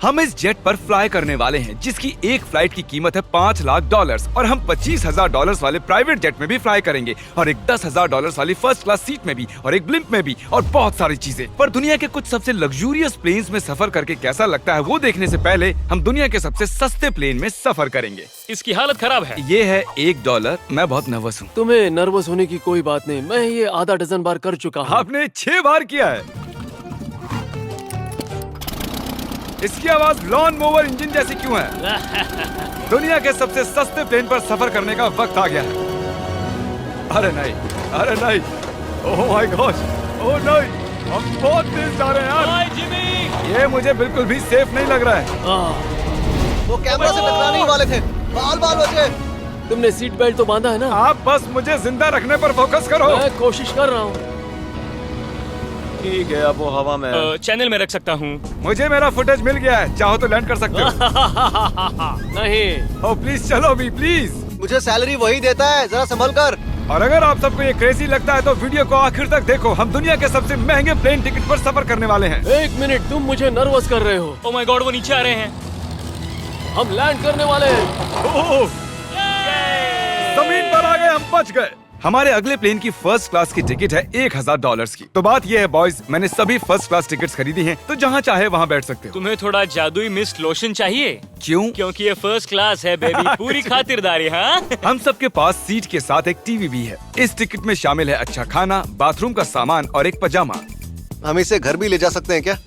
हम इस जेट पर फ्लाई करने वाले हैं जिसकी एक फ्लाइट की कीमत है $5 लाख और हम $25,000 वाले प्राइवेट जेट में भी फ्लाई करेंगे और एक $10,000 वाली फर्स्ट क्लास सीट में भी और एक ब्लिम्प में भी और बहुत सारी चीजें। पर दुनिया के कुछ सबसे लग्जूरियस प्लेन्स में सफर करके कैसा लगता है वो देखने से पहले हम दुनिया के सबसे सस्ते प्लेन में सफर करेंगे। इसकी हालत खराब है। ये है $1। मैं बहुत नर्वस हूँ। तुम्हें नर्वस होने की कोई बात नहीं, मैं ये आधा डजन बार कर चुका हूँ। आपने 6 बार किया है। इसकी आवाज लॉन मोवर इंजन जैसी क्यों है? दुनिया के सबसे सस्ते प्लेन पर सफर करने का वक्त आ गया है। अरे नहीं, अरे नहीं, ओह माय गॉड, ओह नहीं, हम बहुत तेज जा रहे हैं यार। हाय जिमी, ये मुझे बिल्कुल भी सेफ नहीं लग रहा है। वो कैमरा से टकराने ही वाले थे। बाल बाल बचे। तुमने सीट बेल्ट तो बांधा है ना? आप बस मुझे जिंदा रखने पर फोकस करो। मैं कोशिश कर रहा हूँ। ठीक है, अब वो हवा में चैनल में रख सकता हूँ। मुझे मेरा फुटेज मिल गया है, चाहो तो लैंड कर सकते हो। नहीं। ओह प्लीज चलो भी प्लीज। मुझे सैलरी वही देता है, जरा संभल कर। और अगर आप सबको ये क्रेजी लगता है तो वीडियो को आखिर तक देखो। हम दुनिया के सबसे महंगे प्लेन टिकट पर सफर करने वाले हैं। 1 मिनट, तुम मुझे नर्वस कर रहे हो। ओह माय गॉड, वो नीचे आ रहे हैं। हम लैंड करने वाले हैं। ओह, जमीन पर आ गए, हम बच गए। हमारे अगले प्लेन की फर्स्ट क्लास की टिकट है $1,000 की। तो बात ये है बॉयज, मैंने सभी फर्स्ट क्लास टिकट्स खरीदी हैं, तो जहाँ चाहे वहाँ बैठ सकते हो। तुम्हें थोड़ा जादुई मिस्ट लोशन चाहिए? क्यों? क्योंकि ये फर्स्ट क्लास है बेबी, पूरी खातिरदारी। हाँ हम सबके पास सीट के साथ एक टीवी भी है। इस टिकट में शामिल है अच्छा खाना, बाथरूम का सामान और एक पजामा। हम इसे घर भी ले जा सकते हैं क्या?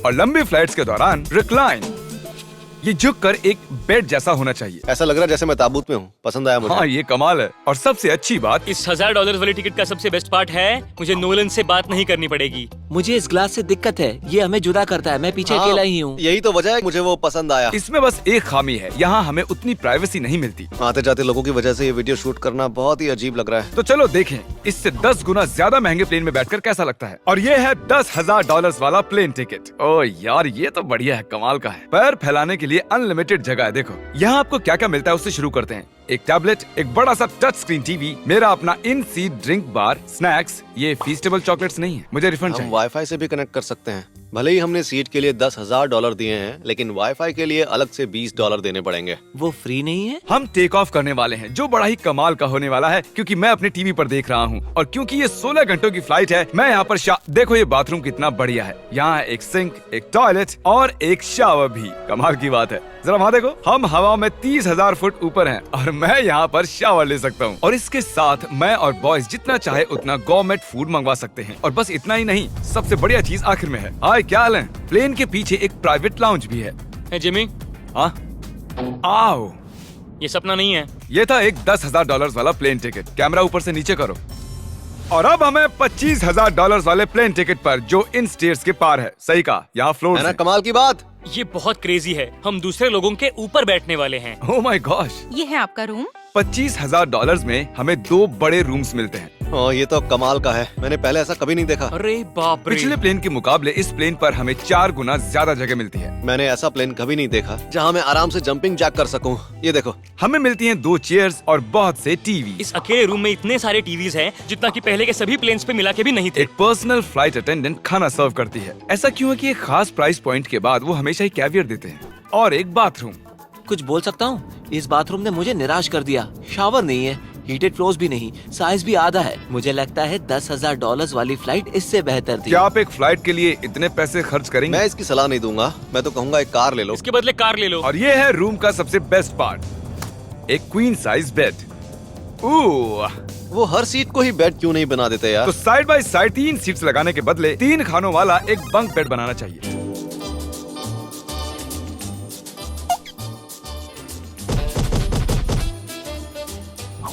और लंबी फ्लाइट्स के दौरान रिक्लाइन, ये झुक कर एक बेड जैसा होना चाहिए। ऐसा लग रहा है जैसे मैं ताबूत में हूँ। पसंद आया मुझे। हाँ ये कमाल है। और सबसे अच्छी बात, इस $1,000 वाली टिकट का सबसे बेस्ट पार्ट है मुझे नोलन से बात नहीं करनी पड़ेगी। मुझे इस ग्लास से दिक्कत है, ये हमें जुदा करता है। मैं पीछे हाँ, अकेला ही हूँ। यही तो वजह है मुझे वो पसंद आया। इसमें बस एक खामी है, यहाँ हमें उतनी प्राइवेसी नहीं मिलती। आते जाते लोगों की वजह से ये वीडियो शूट करना बहुत ही अजीब लग रहा है। तो चलो देखें इससे 10 गुना ज्यादा महंगे प्लेन में बैठकर कैसा लगता है। और ये है $10,000 वाला प्लेन टिकट। ओह यार, ये तो बढ़िया है, कमाल का है। पैर फैलाने के लिए अनलिमिटेड जगह है। देखो यहाँ आपको क्या क्या मिलता है उससे शुरू करते हैं। एक टैबलेट, एक बड़ा सा टच स्क्रीन टीवी, मेरा अपना इन सीट ड्रिंक बार, स्नैक्स। ये फीस्टेबल चॉकलेट्स नहीं है, मुझे रिफंड हम चाहिए। वाईफाई से भी कनेक्ट कर सकते हैं। भले ही हमने सीट के लिए $10,000 दिए हैं, लेकिन वाईफाई के लिए अलग से $20 देने पड़ेंगे। वो फ्री नहीं है? हम टेक ऑफ करने वाले हैं, जो बड़ा ही कमाल का होने वाला है, क्योंकि मैं अपने टीवी पर देख रहा हूँ और क्योंकि ये 16 घंटों की फ्लाइट है। मैं यहाँ पर देखो ये बाथरूम कितना बढ़िया है। यहाँ है एक सिंक, एक टॉयलेट और एक शावर भी। कमाल की बात है, जरा वहाँ देखो, हम हवा में 30,000 फुट ऊपर हैं और मैं यहाँ पर शावर ले सकता हूँ। और इसके साथ मैं और बॉयज जितना चाहे उतना गवर्नमेंट फूड मंगवा सकते हैं। और बस इतना ही नहीं, सबसे बढ़िया चीज आखिर में है। हाय क्या हाल है? प्लेन के पीछे एक प्राइवेट लाउंज भी है। है जिमी, हाँ आओ, ये सपना नहीं है। ये था एक $10,000 वाला प्लेन टिकट। कैमरा ऊपर से नीचे करो। और अब हमें $25,000 वाले प्लेन टिकट पर, जो इन स्टेयर्स के पार है। सही कहा, यहाँ फ्लोर है ना कमाल की बात? ये बहुत क्रेजी है, हम दूसरे लोगों के ऊपर बैठने वाले हैं। ओह माय गॉश, ये है आपका रूम। $25,000 में हमें 2 बड़े रूम्स मिलते हैं। ये तो कमाल का है, मैंने पहले ऐसा कभी नहीं देखा। अरे बाप रे, पिछले प्लेन के मुकाबले इस प्लेन पर हमें 4 गुना ज्यादा जगह मिलती है। मैंने ऐसा प्लेन कभी नहीं देखा जहाँ मैं आराम से जंपिंग जैक कर सकूं। ये देखो, हमें मिलती हैं 2 चेयर्स और बहुत से टीवी। इस अकेले रूम में इतने सारे टीवीज हैं जितना कि पहले के सभी प्लेन्स पे मिला के भी नहीं थे। एक पर्सनल फ्लाइट अटेंडेंट खाना सर्व करती है। ऐसा क्यों है कि एक खास प्राइस पॉइंट के बाद वो हमेशा ही कैवियर देते हैं। और एक बाथरूम। कुछ बोल सकता हूँ? इस बाथरूम ने मुझे निराश कर दिया। शावर नहीं है, हीटेड फ्लोर्स भी नहीं, साइज भी आधा है। मुझे लगता है $10,000 वाली फ्लाइट इससे बेहतर थी। क्या आप एक फ्लाइट के लिए इतने पैसे खर्च करेंगे? मैं इसकी सलाह नहीं दूंगा। मैं तो कहूँगा एक कार ले लो। इसके बदले कार ले लो। और ये है रूम का सबसे बेस्ट पार्ट, एक क्वीन साइज बेड। वो हर सीट को ही बेड क्यों नहीं बना देते यार? तो साइड बाय साइड 3 सीट्स लगाने के बदले 3 खानों वाला एक बंक बेड बनाना चाहिए।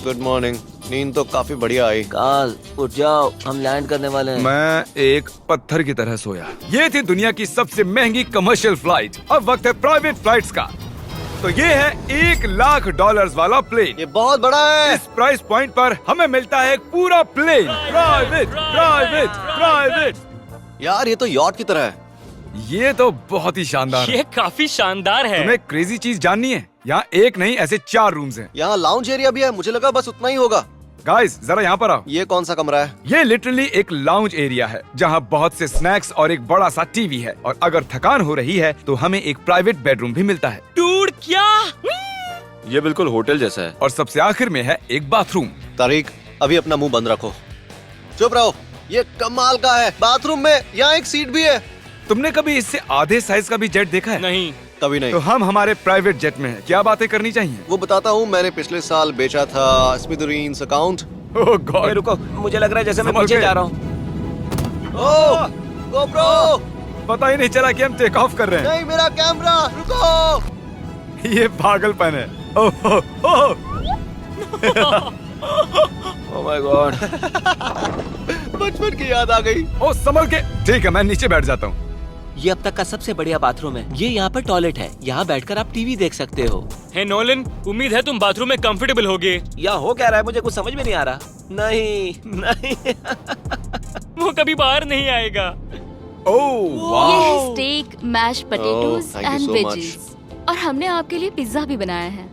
Good morning. नींद तो काफी बढ़िया आई। काल उठ जाओ, हम लैंड करने वाले हैं। मैं एक पत्थर की तरह सोया। ये थी दुनिया की सबसे महंगी कमर्शियल फ्लाइट। अब वक्त है प्राइवेट फ्लाइट्स का। तो ये है $1,00,000 वाला प्लेन। ये बहुत बड़ा है। इस प्राइस पॉइंट पर हमें मिलता है एक पूरा प्लेन। Private private private. यार ये तो यॉट की तरह है। ये तो बहुत ही शानदार है। ये काफी शानदार है। तुम्हें क्रेजी चीज जाननी है? यहाँ एक नहीं, ऐसे 4 रूम्स हैं। यहाँ लाउंज एरिया भी है, मुझे लगा बस उतना ही होगा। गाइस जरा यहाँ पर आओ। ये कौन सा कमरा है? ये लिटरली एक लाउंज एरिया है जहाँ बहुत से स्नैक्स और एक बड़ा सा टीवी है, और अगर थकान हो रही है तो हमें एक प्राइवेट बेडरूम भी मिलता है। डूड क्या? ये बिल्कुल होटल जैसा है। और सबसे आखिर में है एक बाथरूम। तारिक, अभी अपना मुंह बंद रखो। चुप रहो। ये कमाल का है। बाथरूम में यहाँ एक सीट भी है। तुमने कभी इससे आधे साइज का भी जेट देखा है? नहीं। कभी नहीं। तो हम हमारे प्राइवेट जेट में हैं। क्या बातें करनी चाहिए? वो बताता हूँ, मैंने पिछले साल बेचा था स्मिथेरियंस अकाउंट। ओह ए, गॉड। रुको, मुझे लग रहा है जैसे मैं संभल नीचे के। जा रहा हूँ। ओह गोप्रो, पता ही नहीं चला कि हम टेक ऑफ कर रहे नहीं मेरा कैमरा, रुको। हैं। ये पागलपन है। Oh oh oh. Oh my God. बचपन की याद आ गई। ओह संभल के। ठीक है, मैं नीचे बैठ जाता हूँ। ये अब तक का सबसे बढ़िया बाथरूम है। ये यहाँ पर टॉयलेट है। यहाँ बैठकर आप टीवी देख सकते हो। हे नोलन, उम्मीद है तुम बाथरूम में कंफर्टेबल होगे। या हो क्या रहा है, मुझे कुछ समझ में नहीं आ रहा। नहीं नहीं। वो कभी बाहर नहीं आएगा। ओह ये वाह। है steak, mash potatoes thank you and so veggies, और हमने आपके लिए पिज्जा भी बनाया है।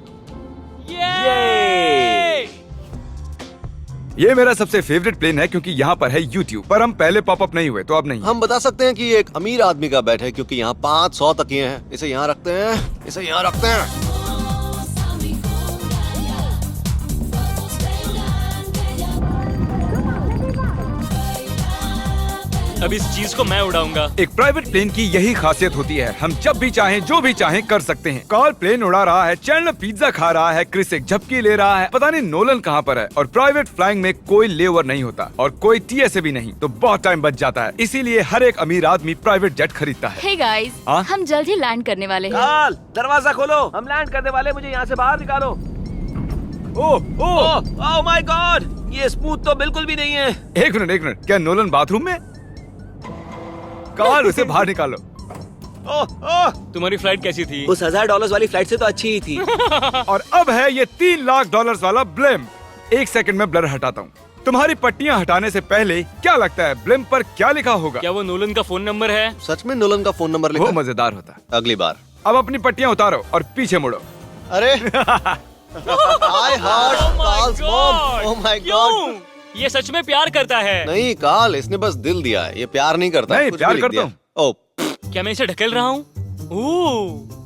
ये ये मेरा सबसे फेवरेट प्लेन है क्योंकि यहाँ पर है YouTube, पर हम पहले पॉपअप नहीं हुए तो अब नहीं। हम बता सकते हैं कि ये एक अमीर आदमी का बेड है क्योंकि यहाँ 500 तकिए हैं। इसे यहाँ रखते हैं, इसे यहाँ रखते हैं। अब इस चीज को मैं उड़ाऊंगा। एक प्राइवेट प्लेन की यही खासियत होती है, हम जब भी चाहें जो भी चाहें कर सकते हैं। कार्ल प्लेन उड़ा रहा है, चैंडलर पिज्जा खा रहा है, क्रिस एक झपकी ले रहा है, पता नहीं नोलन कहाँ पर है। और प्राइवेट फ्लाइंग में कोई लेओवर नहीं होता और कोई TSA भी नहीं, तो बहुत टाइम बच जाता है। इसीलिए हर एक अमीर आदमी प्राइवेट जेट खरीदता है। हे गाइस, हाँ? हम जल्द ही लैंड करने वाले हैं। काल, दरवाजा खोलो, हम लैंड करने वाले। मुझे यहाँ से बाहर निकालो। ओह ओह। ओह माय गॉड, ये स्मूथ तो बिल्कुल भी नहीं है। एक मिनट, क्या नोलन बाथरूम में? कार्ल, उसे बाहर निकालो। ओह ओह, तुम्हारी फ्लाइट कैसी थी? उस $1000 वाली फ्लाइट से तो अच्छी ही थी। और अब है ये $3 लाख वाला ब्लिम। एक सेकंड में ब्लर हटाता हूँ। तुम्हारी पट्टियाँ हटाने से पहले क्या लगता है ब्लिम पर क्या लिखा होगा? क्या वो नोलन का फोन नंबर है? सच में नोलन का फोन नंबर वो लिखा? मजेदार होता। अगली बार। अब अपनी पट्टियाँ उतारो और पीछे मुड़ो। अरे I heart Carl's mom. Oh my God. क्यों? ये सच में प्यार करता है। नहीं कार्ल, इसने बस दिल दिया है, ये प्यार नहीं करता। नहीं, कुछ प्यार भी लिख करता दिया। हूँ। ओह, क्या मैं इसे ढकेल रहा हूँ? ओह,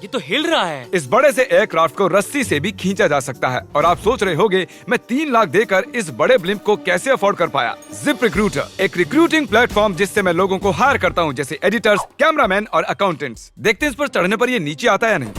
ये तो हिल रहा है। इस बड़े से एयरक्राफ्ट को रस्सी से भी खींचा जा सकता है। और आप सोच रहे होंगे मैं 3 लाख देकर इस बड़े ब्लिम्प को कैसे अफोर्ड कर पाया। जिप रिक्रूटर, एक रिक्रूटिंग प्लेटफॉर्म जिससे मैं लोगों को हायर करता हूँ, जैसे एडिटर्स, कैमरामैन और अकाउंटेंट्स। देखते हैं इस पर चढ़ने पर ये नीचे आता है या नहीं।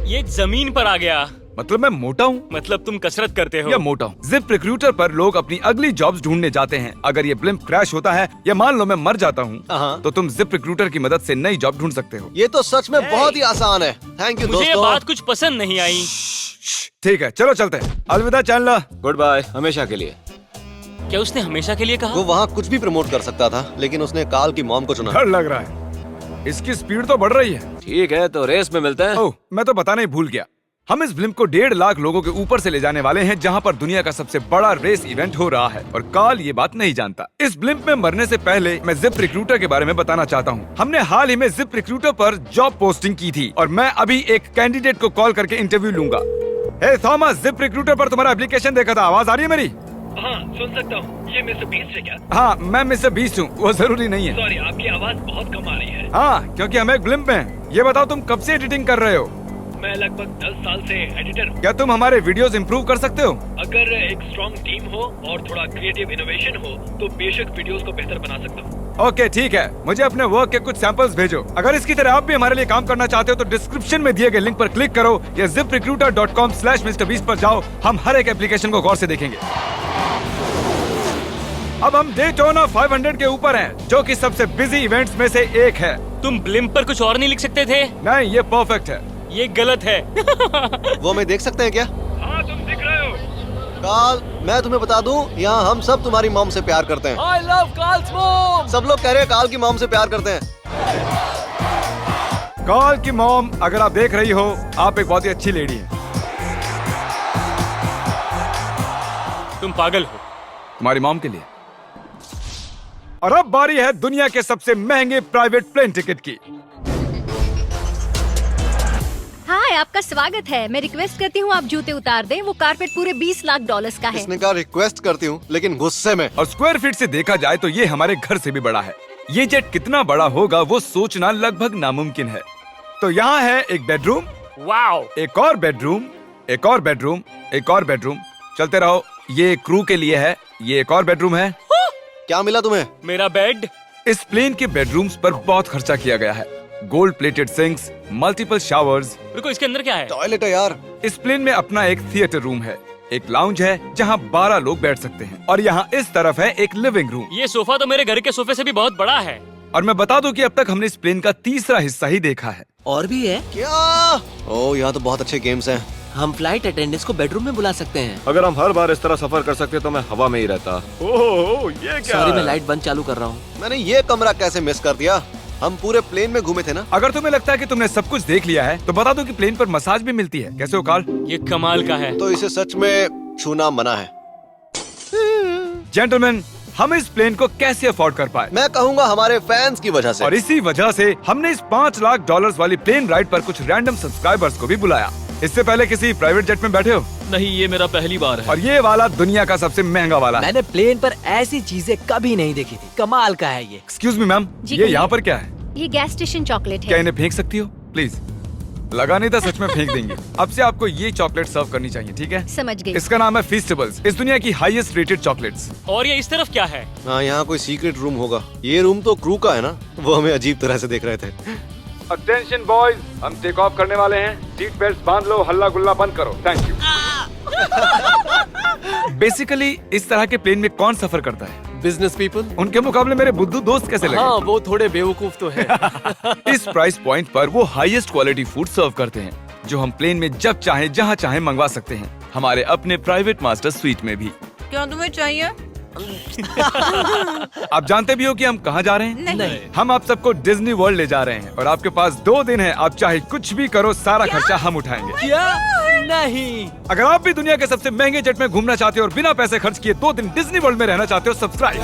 ये जमीन पर आ गया। मतलब मैं मोटा हूँ मतलब तुम कसरत करते हो। या मोटा हूँ। जिप रिक्रूटर पर लोग अपनी अगली जॉब्स ढूंढने जाते हैं। अगर ये ब्लिम्प क्रैश होता है या मान लो मैं मर जाता हूँ, हाँ। तो तुम जिप रिक्रूटर की मदद से नई जॉब ढूंढ सकते हो। ये तो सच में बहुत ही आसान है। थैंक यू मुझे ये दोस्तों। बात कुछ पसंद नहीं आई। ठीक है, चलो चलते हैं। अलविदा चैंडलर। गुड बाय, हमेशा के लिए। क्या उसने हमेशा के लिए कहा? वो वहाँ कुछ भी प्रमोट कर सकता था, लेकिन उसने कार्ल की मॉम को चुना। डर लग रहा है। इसकी स्पीड तो बढ़ रही है। ठीक है, तो रेस में मिलते हैं। ओह, मैं तो बताना ही भूल गया। हम इस ब्लिम्प को 1.5 लाख लोगों के ऊपर से ले जाने वाले हैं, जहां पर दुनिया का सबसे बड़ा रेस इवेंट हो रहा है। और कार्ल ये बात नहीं जानता। इस ब्लिम्प में मरने से पहले मैं जिप रिक्रूटर के बारे में बताना चाहता हूँ। हमने हाल ही में जिप रिक्रूटर पर जॉब पोस्टिंग की थी और मैं अभी एक कैंडिडेट को कॉल करके इंटरव्यू लूंगा। हे थॉमस, जिप रिक्रूटर पर तुम्हारा एप्लीकेशन देखा था। आवाज आ रही है मेरी? हाँ, सुन सकता हूँ। ये मिस्टर बीस्ट है क्या? हाँ, मैं मिस्टर बीस्ट हूँ। वो जरूरी नहीं है। सॉरी, आपकी आवाज बहुत कम आ रही है। हाँ, क्योंकि हम एक ब्लिम्प में हैं। ये बताओ तुम कब से एडिटिंग कर रहे हो? मैं लगभग 10 साल से एडिटर हूँ। क्या तुम हमारे वीडियोस इंप्रूव कर सकते हो? अगर एक स्ट्रॉन्ग टीम हो और थोड़ा क्रिएटिव इनोवेशन हो तो बेशक वीडियोस को बेहतर बना सकता हूँ। ओके, ठीक है। मुझे अपने वर्क के कुछ सैंपल्स भेजो। अगर इसकी तरह आप भी हमारे लिए काम करना चाहते हो तो डिस्क्रिप्शन में दिए गए लिंक पर क्लिक करो या ziprecruiter.com/MrBeast पर जाओ। हम हर एक एप्लीकेशन को गौर से देखेंगे। अब हम डेटोना 500 के ऊपर हैं, जो कि सबसे बिजी इवेंट्स में से एक है। तुम ब्लिम्प पर कुछ और नहीं लिख सकते थे? नहीं, ये परफेक्ट है। ये गलत है। वो हमें देख सकते हैं क्या? हाँ, तुम दिख रहे हो। कार्ल, मैं तुम्हें बता दूं, यहाँ हम सब तुम्हारी मॉम से प्यार करते हैं। I love Carl's mom. सब लोग कह रहे हैं कार्ल की मॉम से प्यार करते हैं। कार्ल की मॉम, अगर आप देख रही हो, आप एक बहुत ही अच्छी लेडी हैं। तुम पागल हो। तुम्हारी मॉम के लिए। और अब बारी है दुनिया के सबसे महंगे प्राइवेट प्लेन टिकट की। हाय, आपका स्वागत है। मैं रिक्वेस्ट करती हूँ आप जूते उतार दें। वो कारपेट पूरे 20 लाख डॉलर्स का है। इसने कहा रिक्वेस्ट करती हूँ, लेकिन गुस्से में। और स्क्वायर फीट से देखा जाए तो ये हमारे घर से भी बड़ा है। ये जेट कितना बड़ा होगा वो सोचना लगभग नामुमकिन है। तो यहाँ है एक बेडरूम, वाओ, एक और बेडरूम, एक और बेडरूम, एक और बेडरूम। चलते रहो। ये क्रू के लिए है। ये एक और बेडरूम है। क्या मिला तुम्हें? मेरा बेड। इस प्लेन के बेडरूम्स पर बहुत खर्चा किया गया है। Gold plated sinks, multiple showers. रुको, इसके अंदर क्या है? टॉयलेट है यार। इस प्लेन में अपना एक थिएटर रूम है, एक लाउंज है जहाँ 12 लोग बैठ सकते हैं, और यहाँ इस तरफ है एक लिविंग रूम। ये सोफा तो मेरे घर के सोफे से भी बहुत बड़ा है। और मैं बता दूं कि अब तक हमने इस प्लेन का तीसरा हिस्सा ही देखा है। और भी है। क्या? ओह, यहाँ तो बहुत अच्छे गेम्स हैं। हम फ्लाइट अटेंडेंट्स को बेडरूम में बुला सकते हैं। अगर हम हर बार इस तरह सफर कर सकते तो मैं हवा में ही रहता। ओह, ये क्या सॉरी, है? मैं लाइट बंद चालू कर रहा हूँ। मैंने ये कमरा कैसे मिस कर दिया? हम पूरे प्लेन में घूमे थे ना। अगर तुम्हें लगता है कि तुमने सब कुछ देख लिया है तो बता दो कि प्लेन पर मसाज भी मिलती है। कैसे हो कार्ल? ये कमाल का है। तो इसे सच में छूना मना है। जेंटलमैन, हम इस प्लेन को कैसे अफोर्ड कर पाए? मैं कहूँगा हमारे फैंस की वजह से। और इसी वजह से हमने इस 5 लाख डॉलर्स वाली प्लेन राइड पर कुछ रैंडम सब्सक्राइबर्स को भी बुलाया। इससे पहले किसी प्राइवेट जेट में बैठे हो? नहीं, ये मेरा पहली बार है। और ये वाला दुनिया का सबसे महंगा वाला है। मैंने प्लेन पर ऐसी चीजें कभी नहीं देखी थी। कमाल का है ये। एक्सक्यूज मी मैम, जी ये कहिए। यहाँ पर क्या है? ये गैस स्टेशन चॉकलेट क्या है। इन्हें फेंक सकती हो प्लीज? लगा नहीं था, सच में फेंक देंगे। अब से आपको ये चॉकलेट सर्व करनी चाहिए, ठीक है? समझ गई। इसका नाम है फीस्टेबल्स, इस दुनिया की हाईएस्ट रेटेड चॉकलेट्स। और ये इस तरफ क्या है? हाँ, यहाँ कोई सीक्रेट रूम होगा। ये रूम तो क्रू का है ना, वो हमें अजीब तरह से देख रहे थे। अटेंशन बॉयज, हम टेक ऑफ करने वाले हैं। सीट बेल्ट बांध लो, हल्ला गुल्ला बंद करो। Thank you. बेसिकली इस तरह के प्लेन में कौन सफर करता है? Business people. उनके मुकाबले मेरे बुद्धू दोस्त कैसे लगे? हाँ, वो थोड़े बेवकूफ तो है। इस प्राइस पॉइंट पर वो हाईएस्ट क्वालिटी फूड सर्व करते हैं, जो हम प्लेन में जब चाहे जहाँ चाहे मंगवा सकते हैं, हमारे अपने प्राइवेट मास्टर स्वीट में भी। क्या तुम्हें चाहिए? आप जानते भी हो कि हम कहाँ जा रहे हैं? नहीं। हम आप सबको डिज्नी वर्ल्ड ले जा रहे हैं, और आपके पास 2 दिन है। आप चाहे कुछ भी करो, सारा खर्चा हम उठाएंगे। क्या? नहीं। अगर आप भी दुनिया के सबसे महंगे जेट में घूमना चाहते हो और बिना पैसे खर्च किए 2 दिन डिज्नी वर्ल्ड में रहना चाहते हो, सब्सक्राइब।